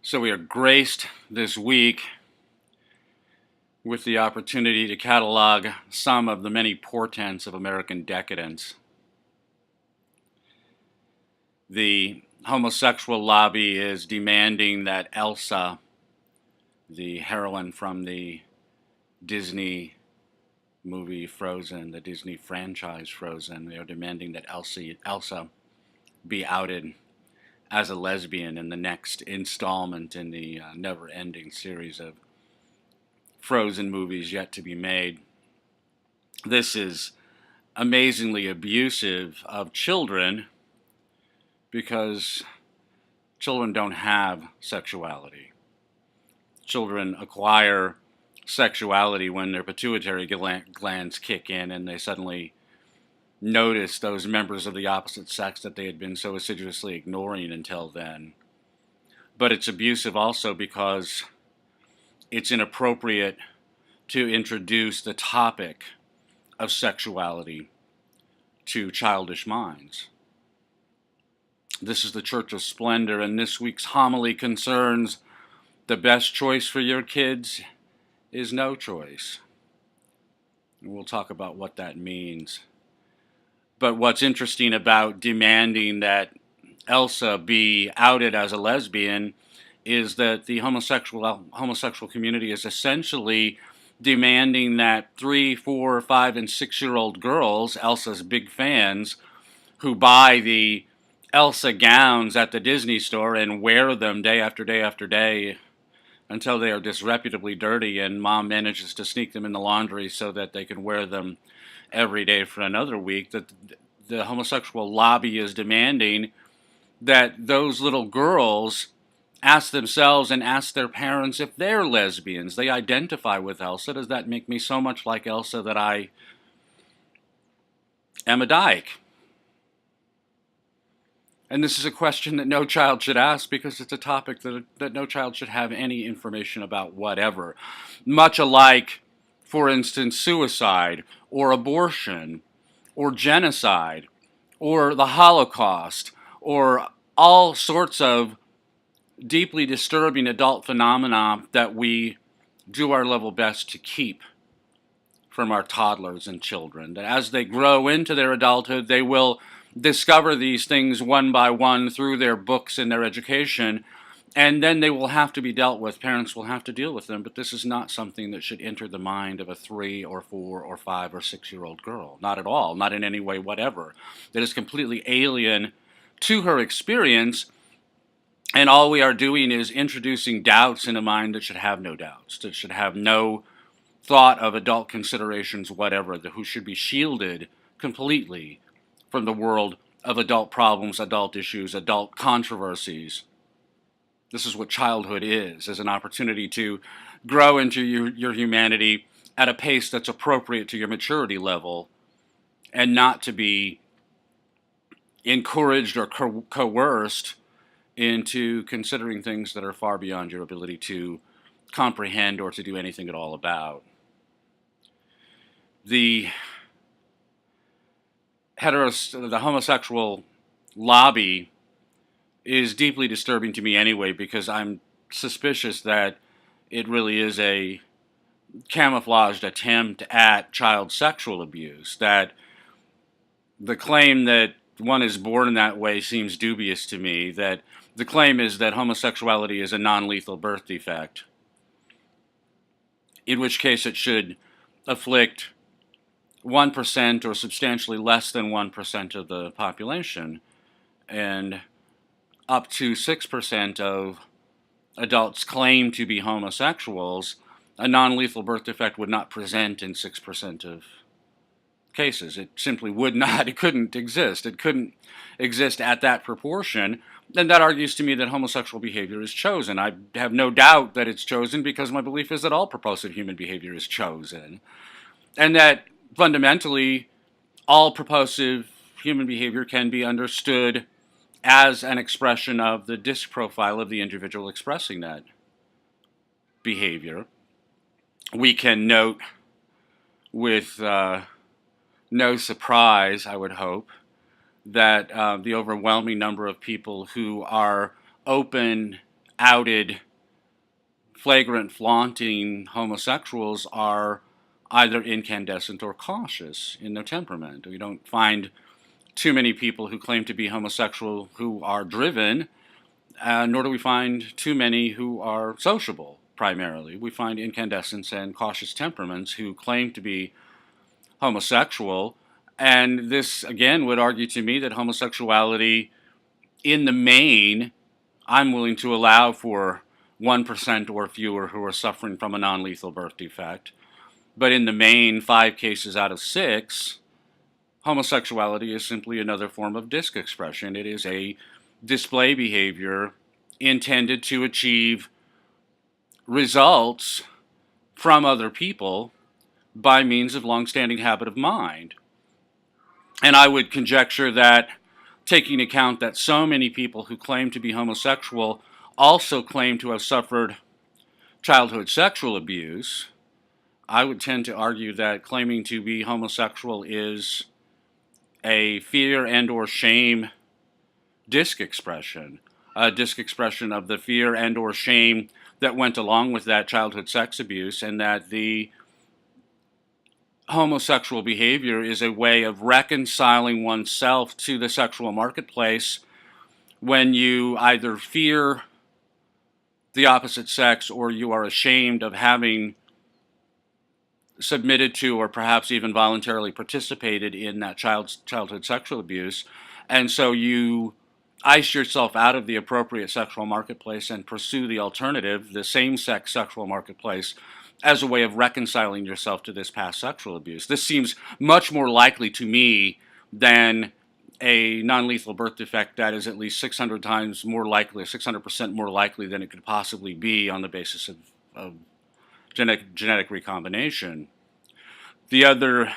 So we are graced this week with the opportunity to catalog some of the many portents of American decadence. The homosexual lobby is demanding that Elsa, the heroine from the Disney movie Frozen, the Disney franchise Frozen, they are demanding that Elsa be outed as a lesbian in the next installment in the never-ending series of Frozen movies yet to be made. This is amazingly abusive of children because children don't have sexuality. Children acquire sexuality when their pituitary glands kick in and they suddenly notice those members of the opposite sex that they had been so assiduously ignoring until then. But it's abusive also because it's inappropriate to introduce the topic of sexuality to childish minds. This is the Church of Splendor, and this week's homily concerns the best choice for your kids is no choice. And we'll talk about what that means. But what's interesting about demanding that Elsa be outed as a lesbian is that the homosexual community is essentially demanding that 3, 4, 5, and 6-year-old girls, Elsa's big fans, who buy the Elsa gowns at the Disney store and wear them day after day after day until they are disreputably dirty and mom manages to sneak them in the laundry so that they can wear them every day for another week, that the homosexual lobby is demanding that those little girls ask themselves and ask their parents if they're lesbians. They identify with Elsa. Does that make me so much like Elsa that I am a dyke? And this is a question that no child should ask because it's a topic that no child should have any information about whatever. Much alike, for instance, suicide or abortion or genocide or the Holocaust or all sorts of deeply disturbing adult phenomena that we do our level best to keep from our toddlers and children. That as they grow into their adulthood, they will discover these things one by one through their books and their education, and then they will have to be dealt with. Parents will have to deal with them, but this is not something that should enter the mind of a 3 or 4 or 5 or 6-year-old girl. Not at all, not in any way whatever. That is completely alien to her experience, and all we are doing is introducing doubts in a mind that should have no doubts, that should have no thought of adult considerations whatever, who should be shielded completely from the world of adult problems, adult issues, adult controversies. This is what childhood is an opportunity to grow into your humanity at a pace that's appropriate to your maturity level and not to be encouraged or coerced into considering things that are far beyond your ability to comprehend or to do anything at all about. The homosexual lobby is deeply disturbing to me anyway because I'm suspicious that it really is a camouflaged attempt at child sexual abuse, that the claim that one is born in that way seems dubious to me, that the claim is that homosexuality is a non-lethal birth defect, in which case it should afflict 1% or substantially less than 1% of the population, and up to 6% of adults claim to be homosexuals. A non-lethal birth defect would not present in 6% of cases. It simply would not. It couldn't exist. It couldn't exist at that proportion. And that argues to me that homosexual behavior is chosen. I have no doubt that it's chosen because my belief is that all propulsive human behavior is chosen. And that fundamentally, all propulsive human behavior can be understood as an expression of the disc profile of the individual expressing that behavior. We can note with no surprise, I would hope, that the overwhelming number of people who are open outed, flagrant, flaunting homosexuals are either incandescent or cautious in their temperament. We don't find too many people who claim to be homosexual who are driven, nor do we find too many who are sociable, primarily. We find incandescents and cautious temperaments who claim to be homosexual. And this, again, would argue to me that homosexuality, in the main, I'm willing to allow for 1% or fewer who are suffering from a non-lethal birth defect. But in the main, 5 cases out of 6, homosexuality is simply another form of disc expression. It is a display behavior intended to achieve results from other people by means of long-standing habit of mind. And I would conjecture that, taking account that so many people who claim to be homosexual also claim to have suffered childhood sexual abuse, I would tend to argue that claiming to be homosexual is a fear and or shame disc expression, a disc expression of the fear and or shame that went along with that childhood sex abuse, and that the homosexual behavior is a way of reconciling oneself to the sexual marketplace when you either fear the opposite sex or you are ashamed of having submitted to or perhaps even voluntarily participated in that childhood sexual abuse. And so you ice yourself out of the appropriate sexual marketplace and pursue the alternative, the same-sex sexual marketplace, as a way of reconciling yourself to this past sexual abuse. This seems much more likely to me than a non-lethal birth defect that is at least 600 times more likely, 600% more likely than it could possibly be on the basis of genetic recombination. The other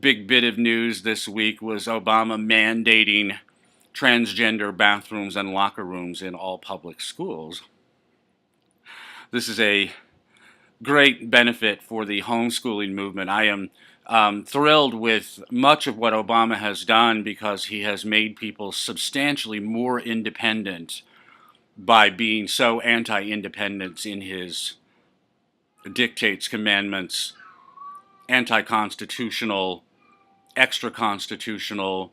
big bit of news this week was Obama mandating transgender bathrooms and locker rooms in all public schools. This is a great benefit for the homeschooling movement. I am thrilled with much of what Obama has done because he has made people substantially more independent by being so anti-independence in his dictates, commandments, anti-constitutional, extra-constitutional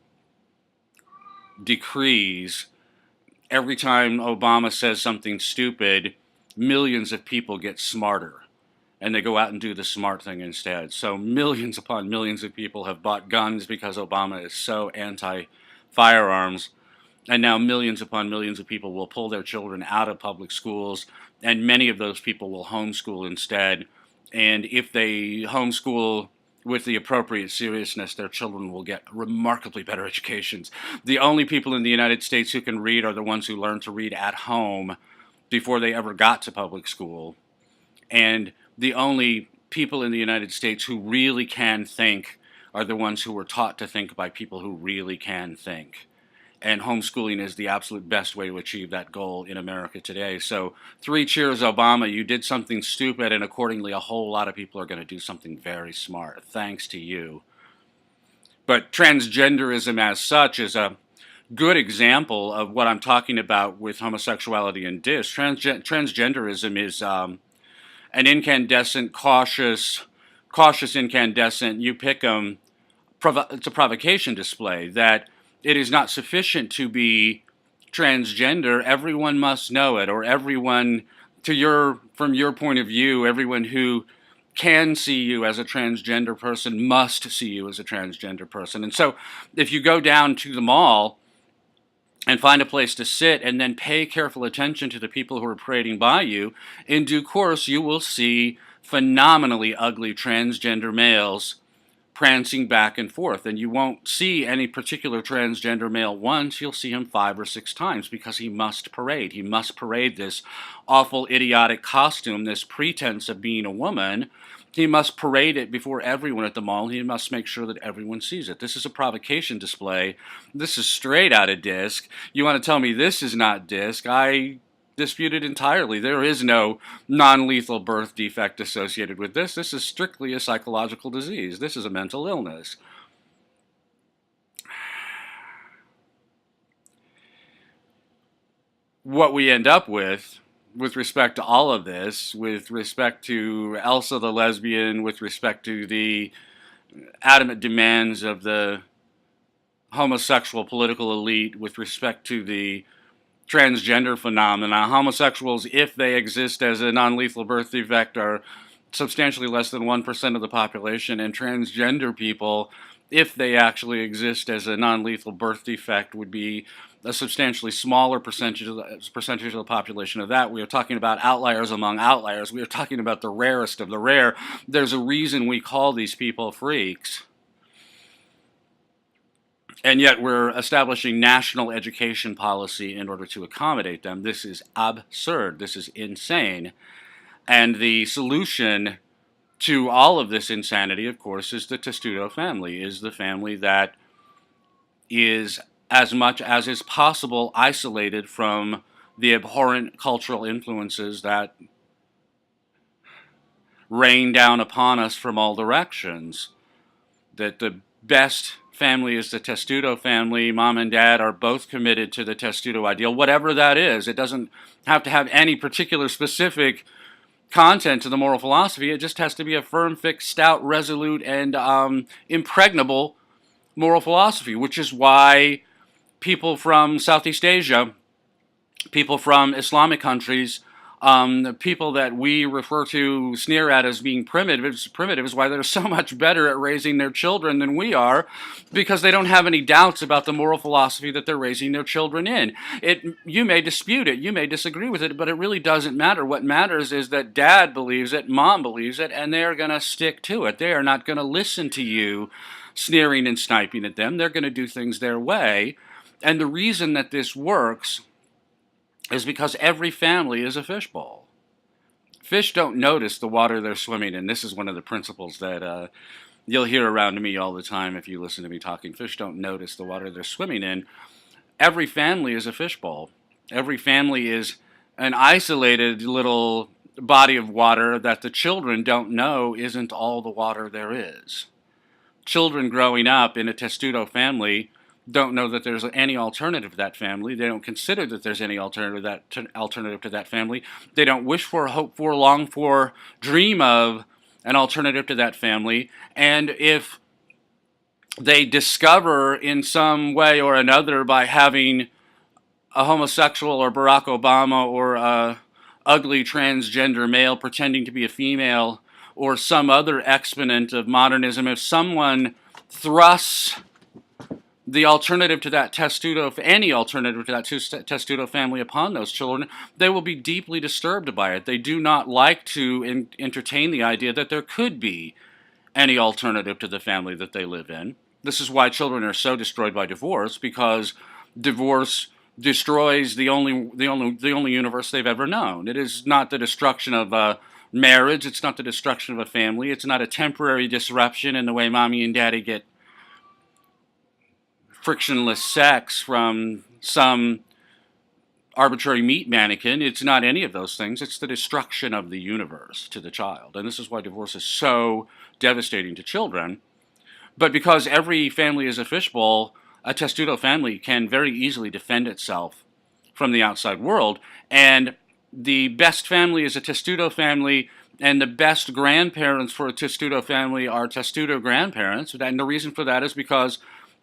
decrees. Every time Obama says something stupid, millions of people get smarter, and they go out and do the smart thing instead. So millions upon millions of people have bought guns because Obama is so anti-firearms, and now millions upon millions of people will pull their children out of public schools, and many of those people will homeschool instead. And if they homeschool with the appropriate seriousness, their children will get remarkably better educations. The only people in the United States who can read are the ones who learned to read at home before they ever got to public school. And the only people in the United States who really can think are the ones who were taught to think by people who really can think. And homeschooling is the absolute best way to achieve that goal in America today. So 3 cheers, Obama. You did something stupid, and accordingly, a whole lot of people are going to do something very smart, thanks to you. But transgenderism as such is a good example of what I'm talking about with homosexuality and disc. Transgenderism is an incandescent, cautious incandescent, you pick 'em, it's a provocation display that it is not sufficient to be transgender. Everyone must know it, or everyone, from your point of view, everyone who can see you as a transgender person must see you as a transgender person. And so if you go down to the mall and find a place to sit and then pay careful attention to the people who are parading by you, in due course you will see phenomenally ugly transgender males prancing back and forth. And you won't see any particular transgender male once, you'll see him 5 or 6 times, because he must parade. He must parade this awful, idiotic costume, this pretense of being a woman. He must parade it before everyone at the mall. He must make sure that everyone sees it. This is a provocation display. This is straight out of disc. You want to tell me this is not disc? I dispute it entirely. There is no non-lethal birth defect associated with this. This is strictly a psychological disease. This is a mental illness. what we end up with respect to all of this, with respect to Elsa the lesbian, with respect to the adamant demands of the homosexual political elite, with respect to the transgender phenomena. Homosexuals, if they exist as a non-lethal birth defect, are substantially less than 1% of the population, and transgender people, if they actually exist as a non-lethal birth defect, would be a substantially smaller percentage of the population of that. We are talking about outliers among outliers. We are talking about the rarest of the rare. There's a reason we call these people freaks. And yet we're establishing national education policy in order to accommodate them. This is absurd. This is insane. And the solution to all of this insanity, of course, is the Testudo family, is the family that is, as much as is possible, isolated from the abhorrent cultural influences that rain down upon us from all directions. That the best family is the Testudo family. Mom and dad are both committed to the Testudo ideal, whatever that is. It doesn't have to have any particular specific content to the moral philosophy. It just has to be a firm, fixed, stout, resolute, and impregnable moral philosophy, which is why people from Southeast Asia, people from Islamic countries, people that we refer to, sneer at as being primitive is why they're so much better at raising their children than we are, because they don't have any doubts about the moral philosophy that they're raising their children in. You may dispute it, you may disagree with it, but it really doesn't matter. What matters is that dad believes it, mom believes it, and they're going to stick to it. They are not going to listen to you sneering and sniping at them. They're going to do things their way. And the reason that this works is because every family is a fishbowl. Fish don't notice the water they're swimming in. This is one of the principles that you'll hear around me all the time if you listen to me talking. Fish don't notice the water they're swimming in. Every family is a fishbowl. Every family is an isolated little body of water that the children don't know isn't all the water there is. Children growing up in a Testudo family don't know that there's any alternative to that family. They don't consider that there's any alternative to that family. They don't wish for, hope for, long for, dream of an alternative to that family. And if they discover in some way or another by having a homosexual or Barack Obama or a ugly transgender male pretending to be a female or some other exponent of modernism, if someone thrusts the alternative to that Testudo, any alternative to that Testudo family upon those children, they will be deeply disturbed by it. They do not like to entertain the idea that there could be any alternative to the family that they live in. This is why children are so destroyed by divorce, because divorce destroys the only universe they've ever known. It is not the destruction of a marriage. It's not the destruction of a family. It's not a temporary disruption in the way mommy and daddy get frictionless sex from some arbitrary meat mannequin. It's not any of those things. It's the destruction of the universe to the child. And this is why divorce is so devastating to children. But because every family is a fishbowl, a Testudo family can very easily defend itself from the outside world. And the best family is a Testudo family, and the best grandparents for a Testudo family are Testudo grandparents. And the reason for that is because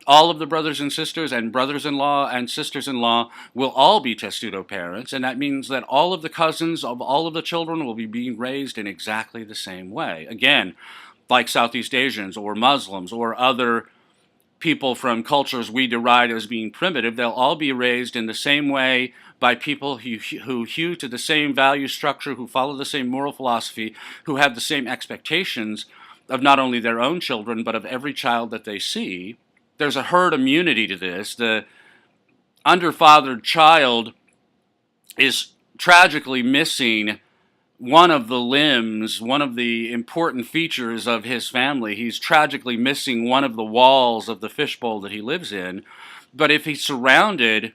all of the brothers and sisters and brothers-in-law and sisters-in-law will all be Testudo parents, and that means that all of the cousins of all of the children will be being raised in exactly the same way. Again, like Southeast Asians or Muslims or other people from cultures we deride as being primitive, they'll all be raised in the same way by people who hew to the same value structure, who follow the same moral philosophy, who have the same expectations of not only their own children, but of every child that they see. There's a herd immunity to this. The underfathered child is tragically missing one of the limbs, one of the important features of his family. He's tragically missing one of the walls of the fishbowl that he lives in. But if he's surrounded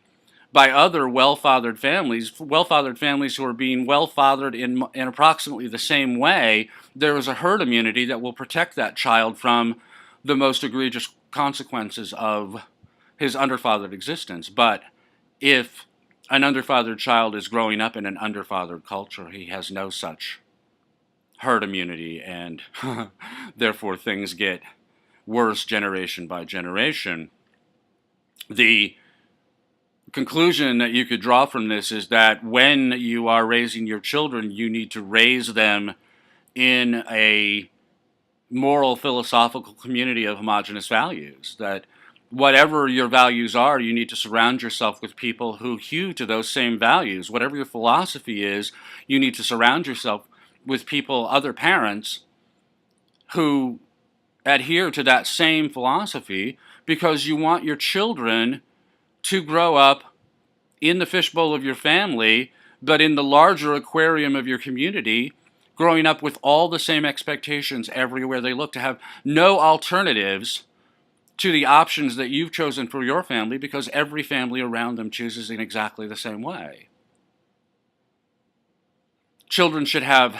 by other well-fathered families who are being well-fathered in approximately the same way, there is a herd immunity that will protect that child from the most egregious consequences of his underfathered existence. But if An underfathered child is growing up in an underfathered culture. He has no such herd immunity, and therefore things get worse generation by generation. The conclusion that you could draw from this is that when you are raising your children, you need to raise them in a moral, philosophical community of homogenous values. That whatever your values are, you need to surround yourself with people who hew to those same values. Whatever your philosophy is, you need to surround yourself with people, other parents, who adhere to that same philosophy, because you want your children to grow up in the fishbowl of your family, but in the larger aquarium of your community, growing up with all the same expectations everywhere they look, to have no alternatives to the options that you've chosen for your family, because every family around them chooses in exactly the same way. Children should have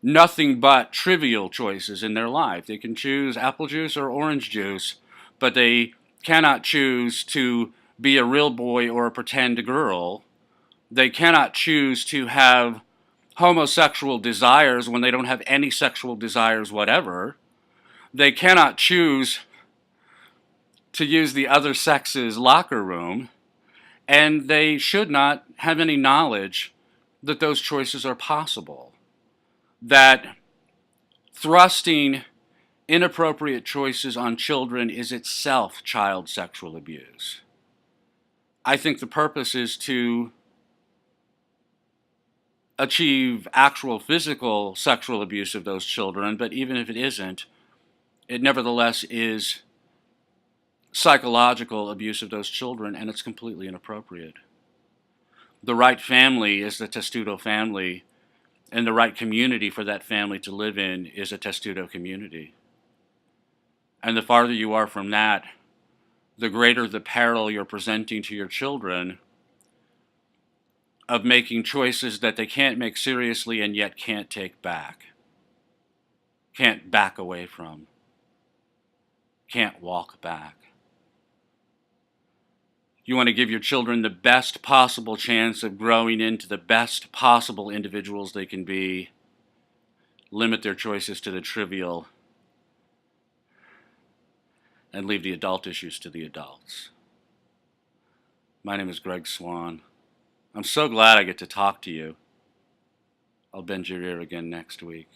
nothing but trivial choices in their life. They can choose apple juice or orange juice, but they cannot choose to be a real boy or a pretend girl. They cannot choose to have homosexual desires when they don't have any sexual desires whatever. They cannot choose to use the other sex's locker room, and they should not have any knowledge that those choices are possible. That thrusting inappropriate choices on children is itself child sexual abuse. I think the purpose is to achieve actual physical sexual abuse of those children, but even if it isn't, it nevertheless is psychological abuse of those children, and it's completely inappropriate. The right family is the testudo family, and the right community for that family to live in is a testudo community. And the farther you are from that, the greater the peril you're presenting to your children of making choices that they can't make seriously and yet can't take back, can't back away from, can't walk back. You want to give your children the best possible chance of growing into the best possible individuals they can be. Limit their choices to the trivial and leave the adult issues to the adults. My name is Greg Swan. I'm so glad I get to talk to you. I'll bend your ear again next week.